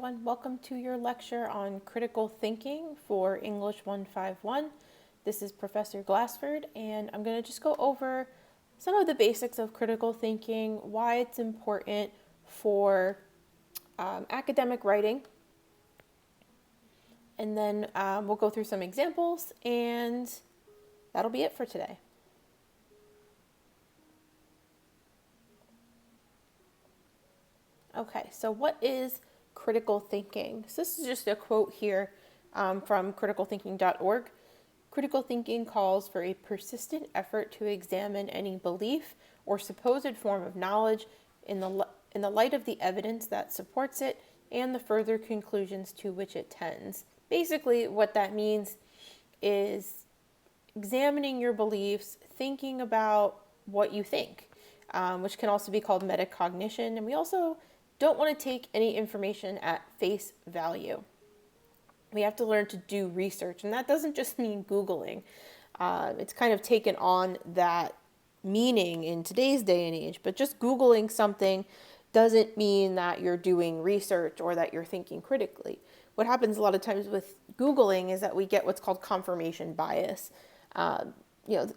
everyone. Welcome to your lecture on critical thinking for English 151. This is Professor Glassford, and I'm going to just go over some of the basics of critical thinking, why it's important for academic writing, and then we'll go through some examples, and that'll be it for today. Okay, so what is critical thinking? So this is just a quote here from criticalthinking.org. Critical thinking calls for a persistent effort to examine any belief or supposed form of knowledge in the light of the evidence that supports it and the further conclusions to which it tends. Basically, what that means is examining your beliefs, thinking about what you think, which can also be called metacognition. And we also don't want to take any information at face value. We have to learn to do research, and that doesn't just mean Googling. It's kind of taken on that meaning in today's day and age, but just Googling something doesn't mean that you're doing research or that you're thinking critically. What happens a lot of times with Googling is that we get what's called confirmation bias.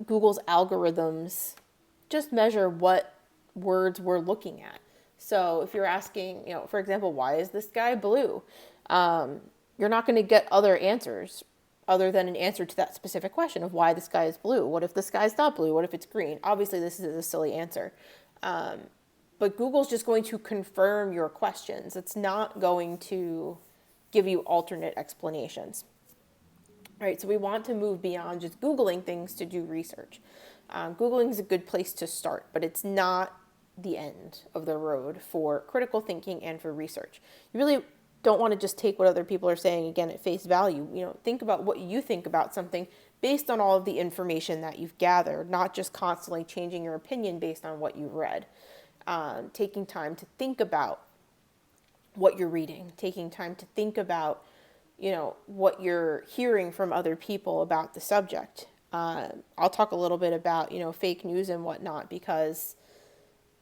Google's algorithms just measure what words we're looking at. So if you're asking, for example, why is this guy blue? You're not going to get other answers other than an answer to that specific question of why this guy is blue. What if this guy's not blue? What if it's green? Obviously, this is a silly answer. But Google's just going to confirm your questions. It's not going to give you alternate explanations. All right, so we want to move beyond just Googling things to do research. Googling is a good place to start, but it's not the end of the road for critical thinking and for research. You really don't want to just take what other people are saying again at face value. Think about what you think about something based on all of the information that you've gathered, not just constantly changing your opinion based on what you've read. Taking time to think about what you're reading, taking time to think about, what you're hearing from other people about the subject. I'll talk a little bit about, fake news and whatnot, because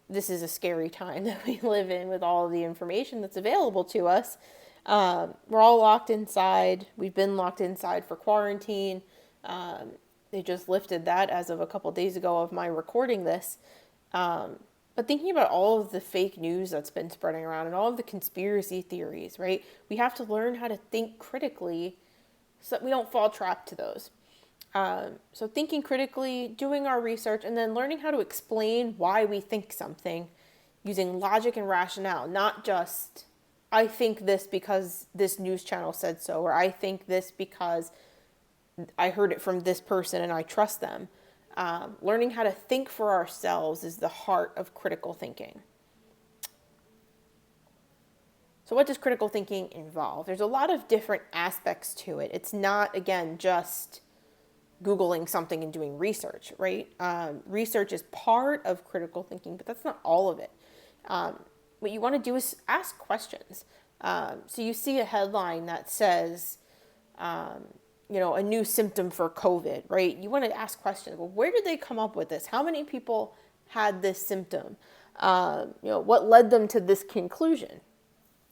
this is a scary time that we live in with all of the information that's available to us. We're all locked inside. We've been locked inside for quarantine. They just lifted that as of a couple of days ago of my recording this. But thinking about all of the fake news that's been spreading around and all of the conspiracy theories, right? We have to learn how to think critically so that we don't fall trapped to those. So thinking critically, doing our research, and then learning how to explain why we think something using logic and rationale, not just, I think this because this news channel said so, or I think this because I heard it from this person and I trust them. Learning how to think for ourselves is the heart of critical thinking. So what does critical thinking involve? There's a lot of different aspects to it. It's not, again, just Googling something and doing research, right? Research is part of critical thinking, but that's not all of it. What you want to do is ask questions. So you see a headline that says, a new symptom for COVID, right? You want to ask questions. Well, where did they come up with this? How many people had this symptom? What led them to this conclusion?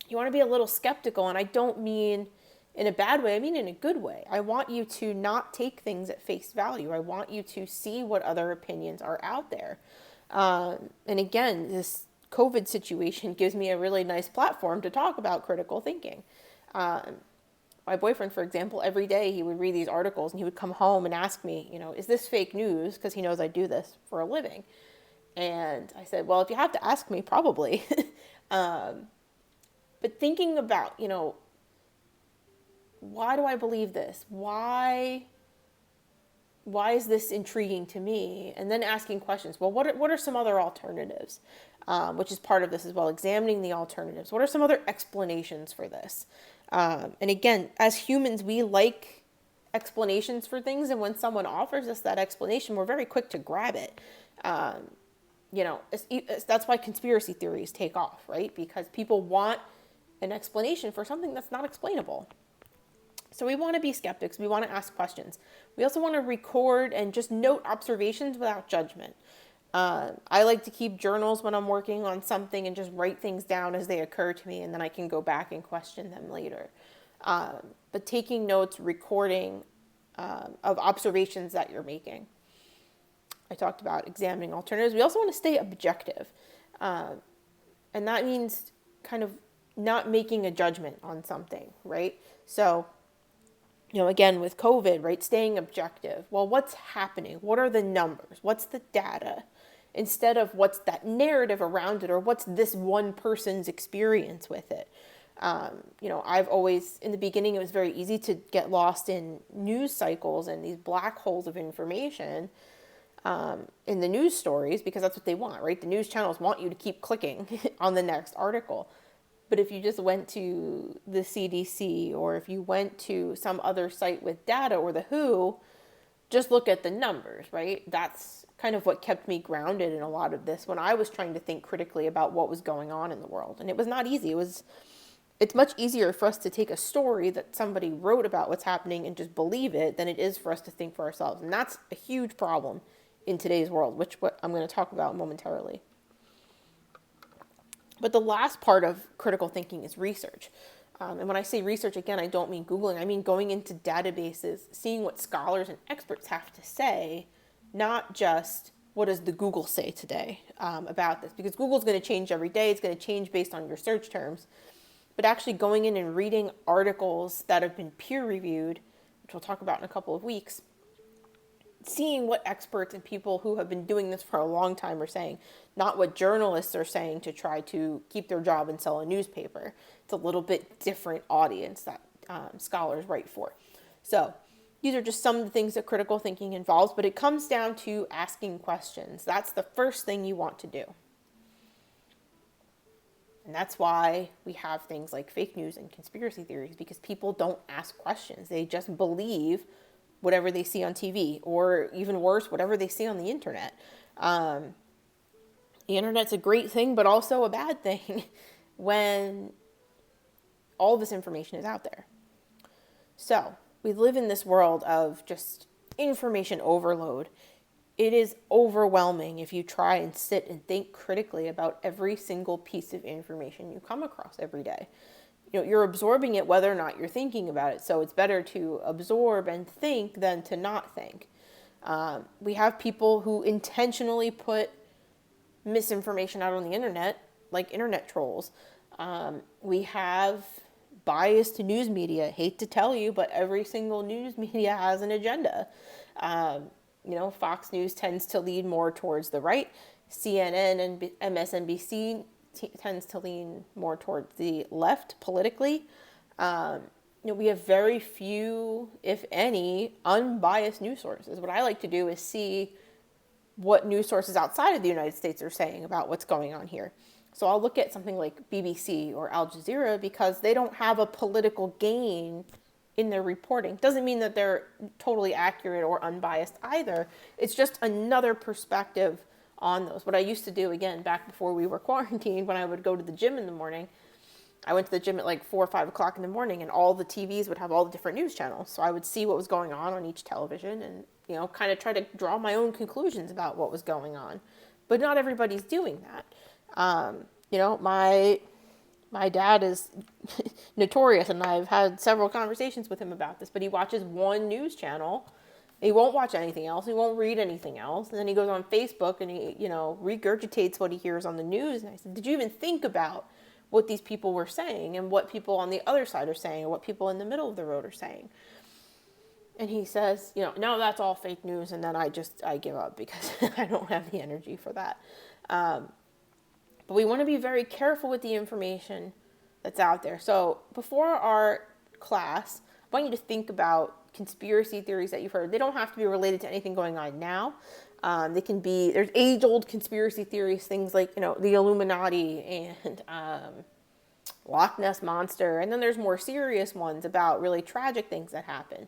You want to be a little skeptical, and I don't mean in a bad way, I mean in a good way. I want you to not take things at face value. I want you to see what other opinions are out there. And again, this COVID situation gives me a really nice platform to talk about critical thinking. My boyfriend, for example, every day he would read these articles and he would come home and ask me, is this fake news? Because he knows I do this for a living. And I said, well, if you have to ask me, probably. But thinking about, why do I believe this? Why is this intriguing to me? And then asking questions. Well, what are some other alternatives? Which is part of this as well, examining the alternatives. What are some other explanations for this? And again, as humans, we like explanations for things. And when someone offers us that explanation, we're very quick to grab it. That's why conspiracy theories take off, right? Because people want an explanation for something that's not explainable. So we want to be skeptics. We want to ask questions. We also want to record and just note observations without judgment. I like to keep journals when I'm working on something and just write things down as they occur to me, and then I can go back and question them later. But taking notes, recording of observations that you're making. I talked about examining alternatives. We also want to stay objective. And that means kind of not making a judgment on something, right? So, again, with COVID, right, staying objective. Well, what's happening? What are the numbers? What's the data? Instead of what's that narrative around it, or what's this one person's experience with it. I've always, in the beginning, it was very easy to get lost in news cycles and these black holes of information in the news stories, because that's what they want, right? The news channels want you to keep clicking on the next article. But if you just went to the CDC, or if you went to some other site with data, or the WHO, just look at the numbers, right? That's kind of what kept me grounded in a lot of this when I was trying to think critically about what was going on in the world. And it was not easy. It's much easier for us to take a story that somebody wrote about what's happening and just believe it than it is for us to think for ourselves. And that's a huge problem in today's world, which what I'm going to talk about momentarily. But the last part of critical thinking is research. And when I say research, again, I don't mean Googling. I mean going into databases, seeing what scholars and experts have to say, not just what does the Google say today about this. Because Google's going to change every day. It's going to change based on your search terms. But actually going in and reading articles that have been peer-reviewed, which we'll talk about in a couple of weeks, seeing what experts and people who have been doing this for a long time are saying, not what journalists are saying to try to keep their job and sell a newspaper. It's a little bit different audience that scholars write for. So these are just some of the things that critical thinking involves, but it comes down to asking questions. That's the first thing you want to do. And that's why we have things like fake news and conspiracy theories, because people don't ask questions. They just believe whatever they see on TV, or even worse, whatever they see on the internet. The internet's a great thing, but also a bad thing when all this information is out there. So we live in this world of just information overload. It is overwhelming if you try and sit and think critically about every single piece of information you come across every day. You're absorbing it whether or not you're thinking about it. So it's better to absorb and think than to not think. We have people who intentionally put misinformation out on the internet, like internet trolls. We have biased news media. Hate to tell you, but every single news media has an agenda. Fox News tends to lean more towards the right. CNN and MSNBC tends to lean more towards the left politically. We have very few, if any, unbiased news sources. What I like to do is see what news sources outside of the United States are saying about what's going on here. So I'll look at something like BBC or Al Jazeera, because they don't have a political gain in their reporting. Doesn't mean that they're totally accurate or unbiased either. It's just another perspective on those. What I used to do, again, back before we were quarantined, when I would go to the gym in the morning, I went to the gym at like 4 or 5 o'clock in the morning, and all the TVs would have all the different news channels. So I would see what was going on each television and, kind of try to draw my own conclusions about what was going on. But not everybody's doing that. My dad is notorious, and I've had several conversations with him about this, but he watches one news channel. He won't watch anything else. He won't read anything else. And then he goes on Facebook and he, regurgitates what he hears on the news. And I said, did you even think about what these people were saying and what people on the other side are saying, or what people in the middle of the road are saying? And he says, no, that's all fake news. And then I give up, because I don't have the energy for that. But we want to be very careful with the information that's out there. So before our class, I want you to think about conspiracy theories that you've heard. They don't have to be related to anything going on now. They can be, there's age-old conspiracy theories, things like, the Illuminati and Loch Ness Monster. And then there's more serious ones about really tragic things that happen.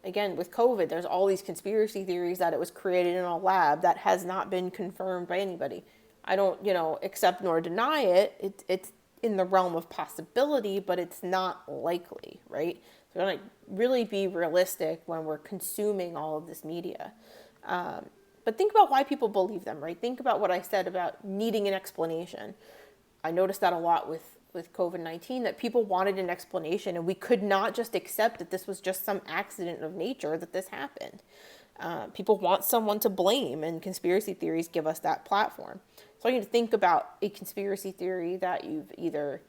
Again, with COVID, there's all these conspiracy theories that it was created in a lab that has not been confirmed by anybody. I don't, accept nor deny it. It's in the realm of possibility, but it's not likely, right? So we want to really be realistic when we're consuming all of this media. But But think about why people believe them, right? Think about what I said about needing an explanation. I noticed that a lot with COVID-19, that people wanted an explanation, and we could not just accept that this was just some accident of nature that this happened. People want someone to blame, and conspiracy theories give us that platform. So I want you to think about a conspiracy theory that you've either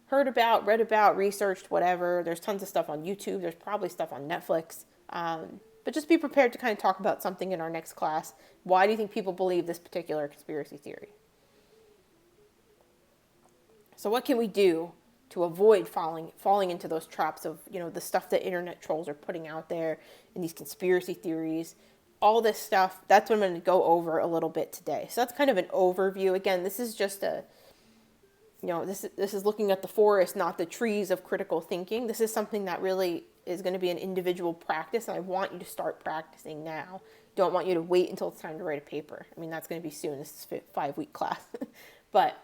heard about, read about, researched, whatever. There's tons of stuff on YouTube. There's probably stuff on Netflix. But just be prepared to kind of talk about something in our next class. Why do you think people believe this particular conspiracy theory? So what can we do to avoid falling into those traps of, the stuff that internet trolls are putting out there and these conspiracy theories, all this stuff? That's what I'm going to go over a little bit today. So that's kind of an overview. Again, this is just this is looking at the forest, not the trees of critical thinking. This is something that really is going to be an individual practice, and I want you to start practicing now. Don't want you to wait until it's time to write a paper. I mean, that's going to be soon. This is a 5-week class. But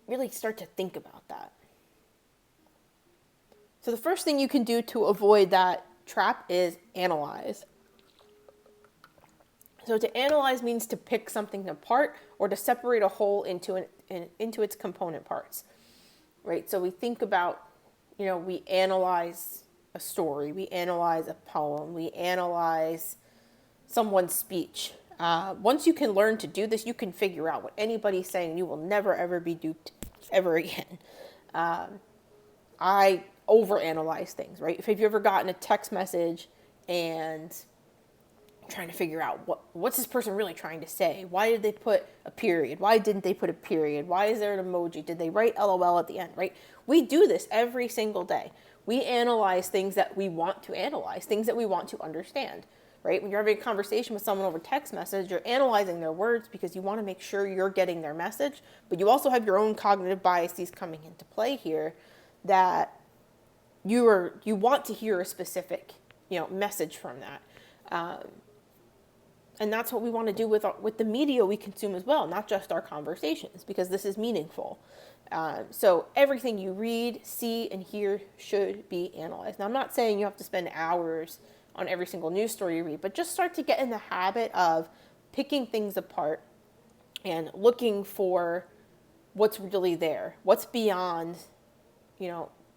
really start to think about that. So the first thing you can do to avoid that trap is analyze. So to analyze means to pick something apart or to separate a whole into its component parts, right? So we think about, we analyze a story, we analyze a poem, we analyze someone's speech. Once you can learn to do this, you can figure out what anybody's saying. You will never, ever be duped ever again. I overanalyze things, right? If you've ever gotten a text message and trying to figure out what's this person really trying to say? Why did they put a period? Why didn't they put a period? Why is there an emoji? Did they write LOL at the end, right? We do this every single day. We analyze things that we want to analyze, things that we want to understand, right? When you're having a conversation with someone over text message, you're analyzing their words because you want to make sure you're getting their message, but you also have your own cognitive biases coming into play here that you want to hear a specific, message from that. And that's what we want to do with the media we consume as well, not just our conversations, because this is meaningful. So everything you read, see, and hear should be analyzed. Now, I'm not saying you have to spend hours on every single news story you read, but just start to get in the habit of picking things apart and looking for what's really there, what's beyond,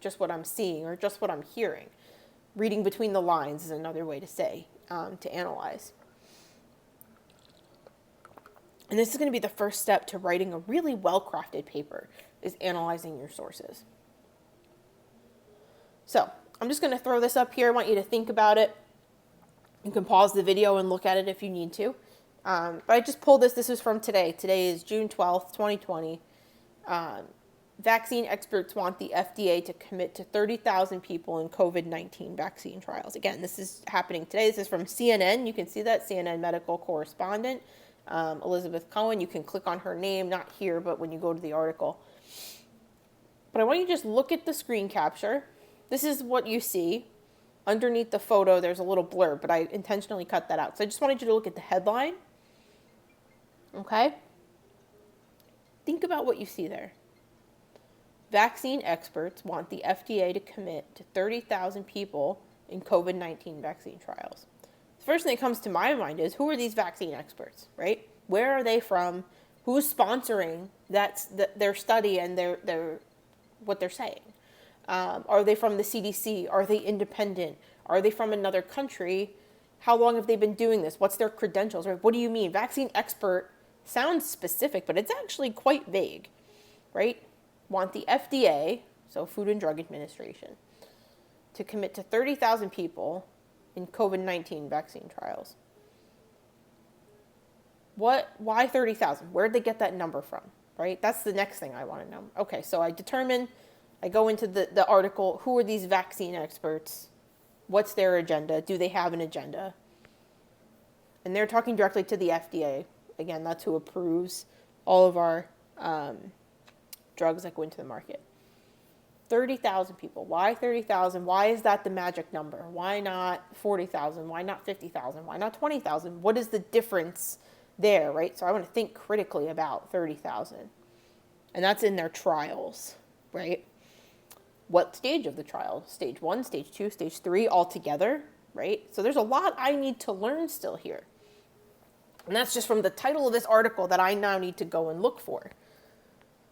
just what I'm seeing or just what I'm hearing. Reading between the lines is another way to say, to analyze. And this is going to be the first step to writing a really well-crafted paper, is analyzing your sources. So I'm just going to throw this up here. I want you to think about it. You can pause the video and look at it if you need to. But I just pulled this. This is from today. Today is June 12th, 2020. Vaccine experts want the FDA to commit to 30,000 people in COVID-19 vaccine trials. Again, this is happening today. This is from CNN. You can see that, CNN medical correspondent, Elizabeth Cohen. You can click on her name, not here, but when you go to the article. But I want you to just look at the screen capture. This is what you see. Underneath the photo, there's a little blurb, but I intentionally cut that out. So I just wanted you to look at the headline. Okay? Think about what you see there. Vaccine experts want the FDA to commit to 30,000 people in COVID-19 vaccine trials. The first thing that comes to my mind is, who are these vaccine experts, right? Where are they from? Who's sponsoring their study and their what they're saying? Are they from the CDC? Are they independent? Are they from another country? How long have they been doing this? What's their credentials? Right? What do you mean? Vaccine expert sounds specific, but it's actually quite vague, right? Want the FDA, so Food and Drug Administration, to commit to 30,000 people in COVID-19 vaccine trials. Why 30,000? Where did they get that number from, right? That's the next thing I want to know. Okay, so I go into the article, who are these vaccine experts? What's their agenda? Do they have an agenda? And they're talking directly to the FDA. Again, that's who approves all of our drugs that go into the market. 30,000 people. Why 30,000? Why is that the magic number? Why not 40,000? Why not 50,000? Why not 20,000? What is the difference there, right? So I want to think critically about 30,000. And that's in their trials, right? What stage of the trial? Stage 1, stage 2, stage 3, all together, right? So there's a lot I need to learn still here. And that's just from the title of this article that I now need to go and look for.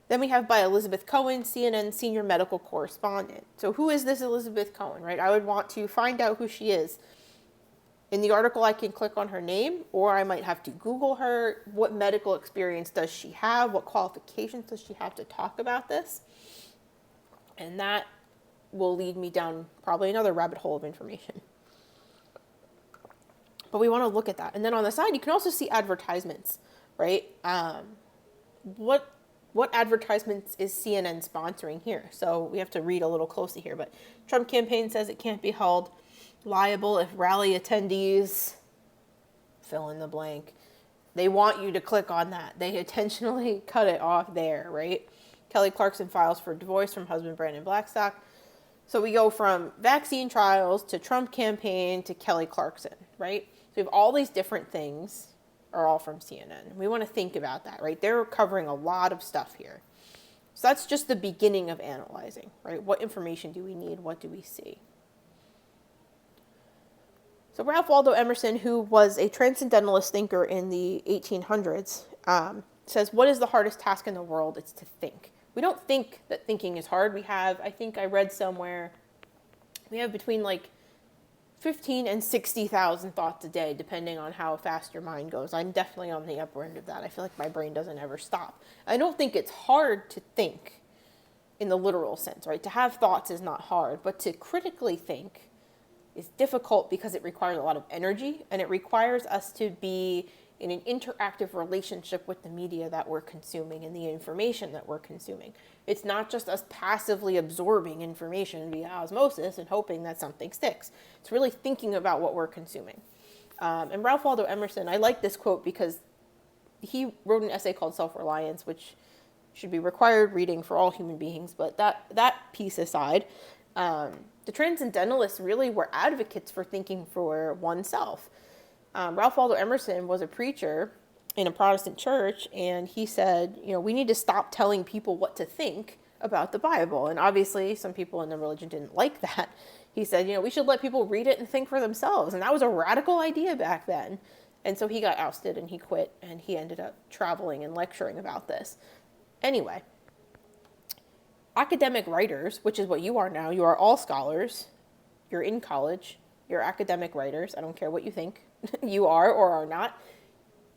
Then we have by Elizabeth Cohen, CNN senior medical correspondent. So who is this Elizabeth Cohen, right? I would want to find out who she is. In the article, I can click on her name, or I might have to Google her. What medical experience does she have? What qualifications does she have to talk about this? And that will lead me down probably another rabbit hole of information. But we want to look at that. And then on the side, you can also see advertisements, right? What advertisements is CNN sponsoring here? So we have to read a little closely here. But Trump campaign says it can't be held liable if rally attendees fill in the blank. They want you to click on that. They intentionally cut it off there, right? Kelly Clarkson files for divorce from husband Brandon Blackstock. So we go from vaccine trials to Trump campaign to Kelly Clarkson, right? So we have all these different things are all from CNN. We want to think about that, right? They're covering a lot of stuff here. So that's just the beginning of analyzing, right? What information do we need? What do we see? So Ralph Waldo Emerson, who was a transcendentalist thinker in the 1800s, says, what is the hardest task in the world? It's to think. We don't think that thinking is hard. We have, I think I read somewhere, we have between like 15 and 60,000 thoughts a day, depending on how fast your mind goes. I'm definitely on the upper end of that. I feel like my brain doesn't ever stop. I don't think it's hard to think in the literal sense, right? To have thoughts is not hard, but to critically think is difficult because it requires a lot of energy, and it requires us to be in an interactive relationship with the media that we're consuming and the information that we're consuming. It's not just us passively absorbing information via osmosis and hoping that something sticks. It's really thinking about what we're consuming. And Ralph Waldo Emerson, I like this quote because he wrote an essay called Self-Reliance, which should be required reading for all human beings. But that piece aside, the transcendentalists really were advocates for thinking for oneself. Ralph Waldo Emerson was a preacher in a Protestant church, and he said, we need to stop telling people what to think about the Bible. And obviously, some people in the religion didn't like that. He said, we should let people read it and think for themselves. And that was a radical idea back then. And so he got ousted and he quit, and he ended up traveling and lecturing about this. Anyway, academic writers, which is what you are now, you are all scholars. You're in college. You're academic writers. I don't care what you think you are or are not.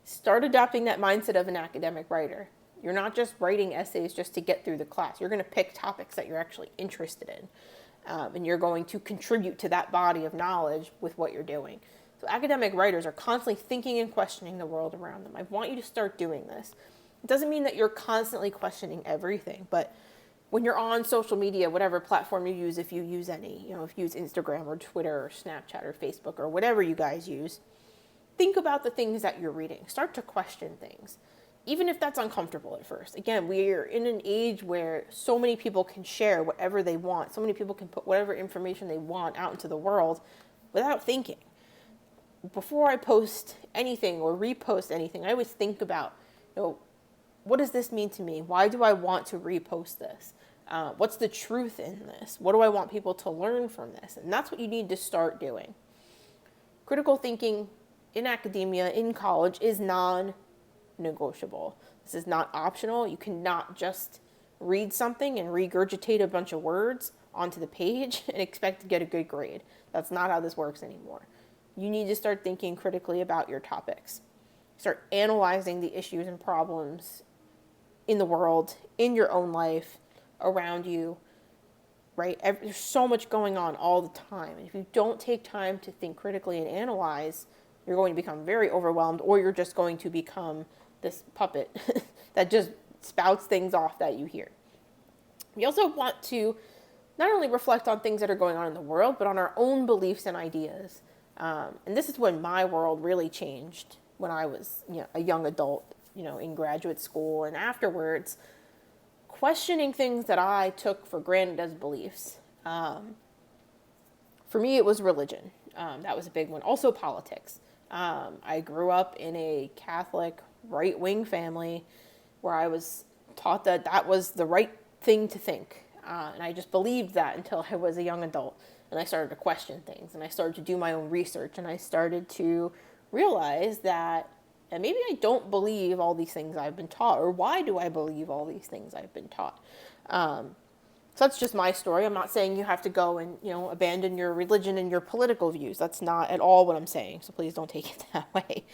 Start adopting that mindset of an academic writer. You're not just writing essays just to get through the class. You're going to pick topics that you're actually interested in. And you're going to contribute to that body of knowledge with what you're doing. So academic writers are constantly thinking and questioning the world around them. I want you to start doing this. It doesn't mean that you're constantly questioning everything, but when you're on social media, whatever platform you use, if you use any, if you use Instagram or Twitter or Snapchat or Facebook or whatever you guys use, think about the things that you're reading. Start to question things, even if that's uncomfortable at first. Again, we're in an age where so many people can share whatever they want. So many people can put whatever information they want out into the world without thinking. Before I post anything or repost anything, I always think about, what does this mean to me? Why do I want to repost this? What's the truth in this? What do I want people to learn from this? And that's what you need to start doing. Critical thinking in academia, in college, is non-negotiable. This is not optional. You cannot just read something and regurgitate a bunch of words onto the page and expect to get a good grade. That's not how this works anymore. You need to start thinking critically about your topics. Start analyzing the issues and problems in the world, in your own life, around you, right? There's so much going on all the time. And if you don't take time to think critically and analyze, you're going to become very overwhelmed, or you're just going to become this puppet that just spouts things off that you hear. We also want to not only reflect on things that are going on in the world, but on our own beliefs and ideas. And this is when my world really changed when I was a young adult, in graduate school and afterwards, questioning things that I took for granted as beliefs. For me, it was religion. That was a big one. Also politics. I grew up in a Catholic right-wing family where I was taught that that was the right thing to think. And I just believed that until I was a young adult. And I started to question things, and I started to do my own research, and I started to realize that And maybe I don't believe all these things I've been taught, or why do I believe all these things I've been taught? So that's just my story. I'm not saying you have to go and, abandon your religion and your political views. That's not at all what I'm saying. So please don't take it that way.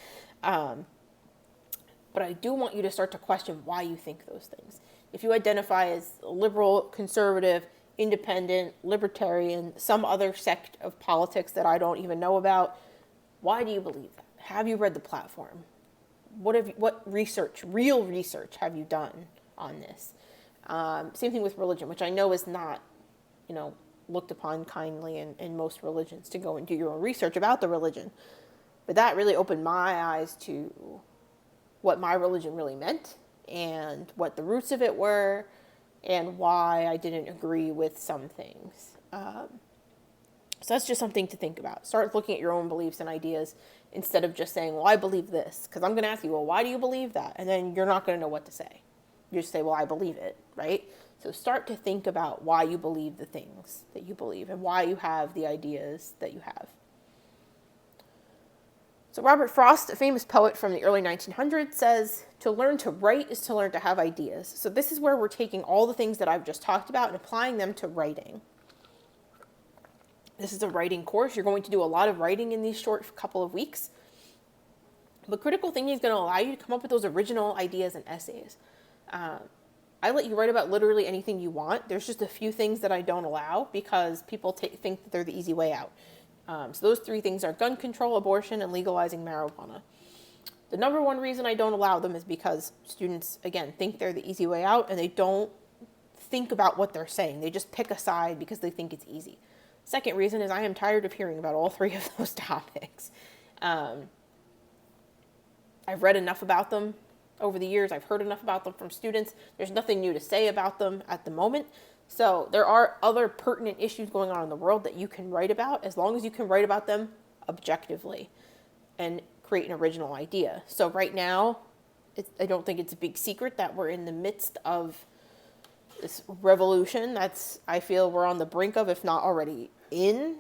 But I do want you to start to question why you think those things. If you identify as liberal, conservative, independent, libertarian, some other sect of politics that I don't even know about, why do you believe that? Have you read the platform? What research, real research, have you done on this? Same thing with religion, which I know is not, looked upon kindly in most religions, to go and do your own research about the religion. But that really opened my eyes to what my religion really meant and what the roots of it were and why I didn't agree with some things. So that's just something to think about. Start looking at your own beliefs and ideas instead of just saying, well, I believe this. Because I'm going to ask you, well, why do you believe that? And then you're not going to know what to say. You just say, well, I believe it, right? So start to think about why you believe the things that you believe and why you have the ideas that you have. So Robert Frost, a famous poet from the early 1900s, says, to learn to write is to learn to have ideas. So this is where we're taking all the things that I've just talked about and applying them to writing. This is a writing course. You're going to do a lot of writing in these short couple of weeks. But critical thinking is going to allow you to come up with those original ideas and essays. I let you write about literally anything you want. There's just a few things that I don't allow because people think that they're the easy way out. So those three things are gun control, abortion, and legalizing marijuana. The number one reason I don't allow them is because students, again, think they're the easy way out and they don't think about what they're saying. They just pick a side because they think it's easy. Second reason is I am tired of hearing about all three of those topics. I've read enough about them over the years. I've heard enough about them from students. There's nothing new to say about them at the moment. So there are other pertinent issues going on in the world that you can write about, as long as you can write about them objectively and create an original idea. So right now, I don't think it's a big secret that we're in the midst of this revolution I feel we're on the brink of, if not already in,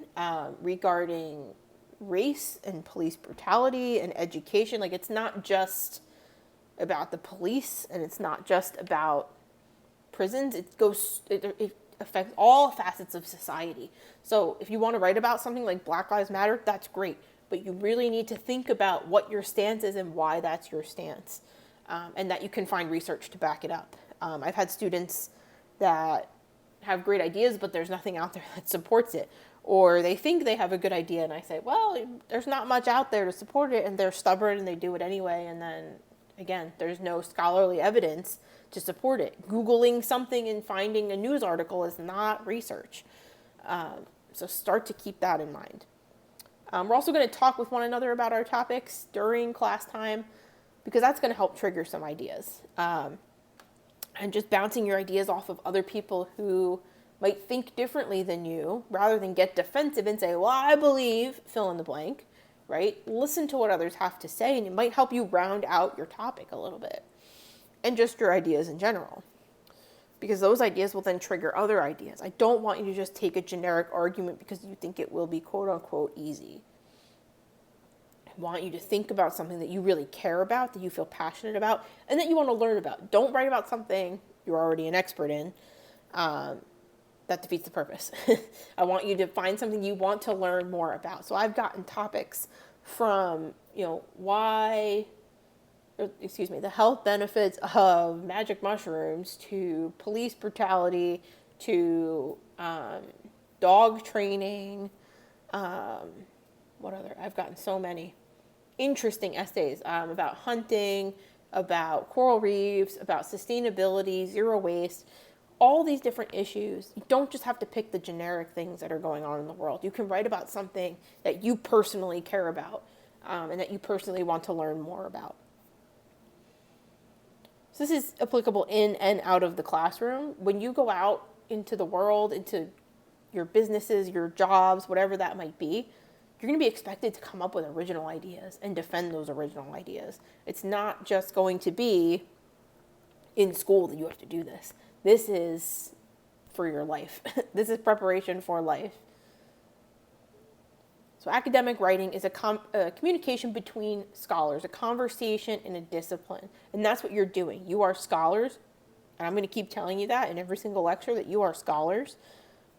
regarding race and police brutality and education. Like, it's not just about the police and it's not just about prisons. It affects all facets of society. So if you want to write about something like Black Lives Matter, that's great. But you really need to think about what your stance is and why that's your stance. And that you can find research to back it up. I've had students that have great ideas, but there's nothing out there that supports it. Or they think they have a good idea, and I say, well, there's not much out there to support it, and they're stubborn and they do it anyway. And then, again, there's no scholarly evidence to support it. Googling something and finding a news article is not research. So start to keep that in mind. We're also going to talk with one another about our topics during class time, because that's going to help trigger some ideas. And just bouncing your ideas off of other people who might think differently than you, rather than get defensive and say, well, I believe, fill in the blank, right? Listen to what others have to say, and it might help you round out your topic a little bit. And just your ideas in general. Because those ideas will then trigger other ideas. I don't want you to just take a generic argument because you think it will be quote unquote easy. I want you to think about something that you really care about, that you feel passionate about, and that you want to learn about. Don't write about something you're already an expert in. That defeats the purpose. I want you to find something you want to learn more about. So I've gotten topics from, the health benefits of magic mushrooms, to police brutality, to dog training. What other? I've gotten so many interesting essays about hunting, about coral reefs, about sustainability, zero waste, all these different issues. You don't just have to pick the generic things that are going on in the world. You can write about something that you personally care about and that you personally want to learn more about. So this is applicable in and out of the classroom. When you go out into the world, into your businesses, your jobs, whatever that might be, you're going to be expected to come up with original ideas and defend those original ideas. It's not just going to be in school that you have to do this. This is for your life. This is preparation for life. So academic writing is a communication between scholars, a conversation in a discipline. And that's what you're doing. You are scholars. And I'm going to keep telling you that in every single lecture, that you are scholars.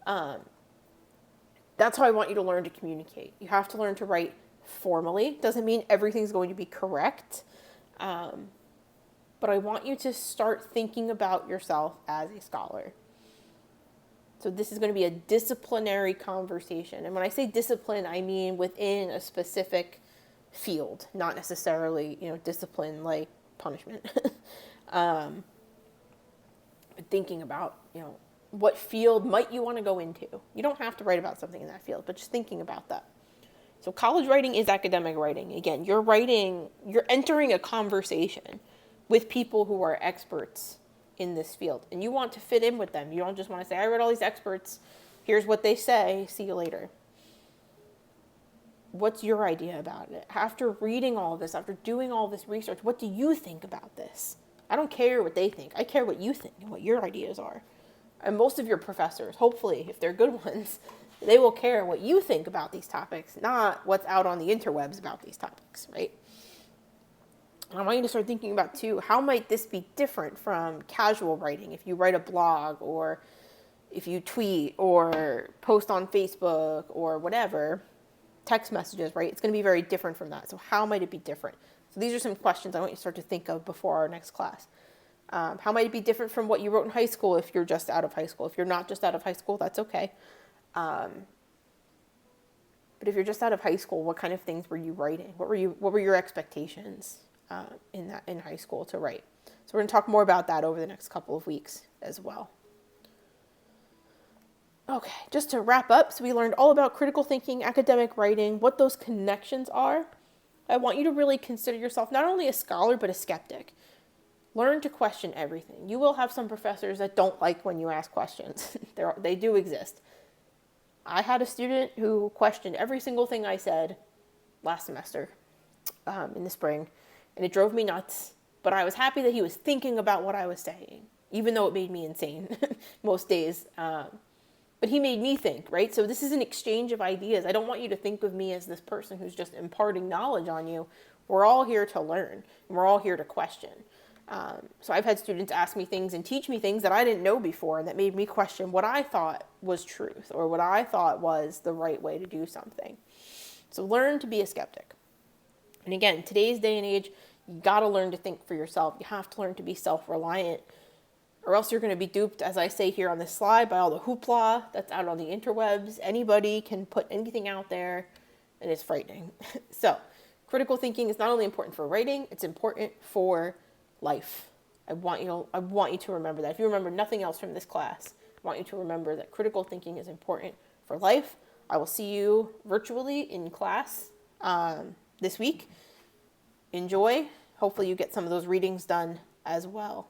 That's how I want you to learn to communicate. You have to learn to write formally. Doesn't mean everything's going to be correct. But I want you to start thinking about yourself as a scholar. So this is going to be a disciplinary conversation. And when I say discipline, I mean within a specific field, not necessarily, discipline like punishment. But thinking about, what field might you want to go into? You don't have to write about something in that field, but just thinking about that. So college writing is academic writing. Again, you're entering a conversation with people who are experts in this field, and you want to fit in with them. You don't just want to say, I read all these experts, here's what they say, see you later. What's your idea about it? After reading all of this, after doing all this research, what do you think about this? I don't care what they think. I care what you think and what your ideas are. And most of your professors, hopefully, if they're good ones, they will care what you think about these topics, not what's out on the interwebs about these topics, right? And I want you to start thinking about, too, how might this be different from casual writing? If you write a blog, or if you tweet or post on Facebook or whatever, text messages, right? It's going to be very different from that. So how might it be different? So these are some questions I want you to start to think of before our next class. How might it be different from what you wrote in high school if you're just out of high school? If you're not just out of high school, that's okay. But if you're just out of high school, what kind of things were you writing? What were your expectations in high school to write? So we're going to talk more about that over the next couple of weeks as well. Okay, just to wrap up, so we learned all about critical thinking, academic writing, what those connections are. I want you to really consider yourself not only a scholar, but a skeptic. Learn to question everything. You will have some professors that don't like when you ask questions. They do exist. I had a student who questioned every single thing I said last semester in the spring, and it drove me nuts. But I was happy that he was thinking about what I was saying, even though it made me insane most days. But he made me think, right? So this is an exchange of ideas. I don't want you to think of me as this person who's just imparting knowledge on you. We're all here to learn, and we're all here to question. So I've had students ask me things and teach me things that I didn't know before, and that made me question what I thought was truth, or what I thought was the right way to do something. So learn to be a skeptic. And again, today's day and age, you got to learn to think for yourself. You have to learn to be self-reliant, or else you're going to be duped, as I say here on this slide, by all the hoopla that's out on the interwebs. Anybody can put anything out there, and it's frightening. So critical thinking is not only important for writing, it's important for life. I want you to remember that. If you remember nothing else from this class, I want you to remember that critical thinking is important for life. I will see you virtually in class this week. Enjoy. Hopefully you get some of those readings done as well.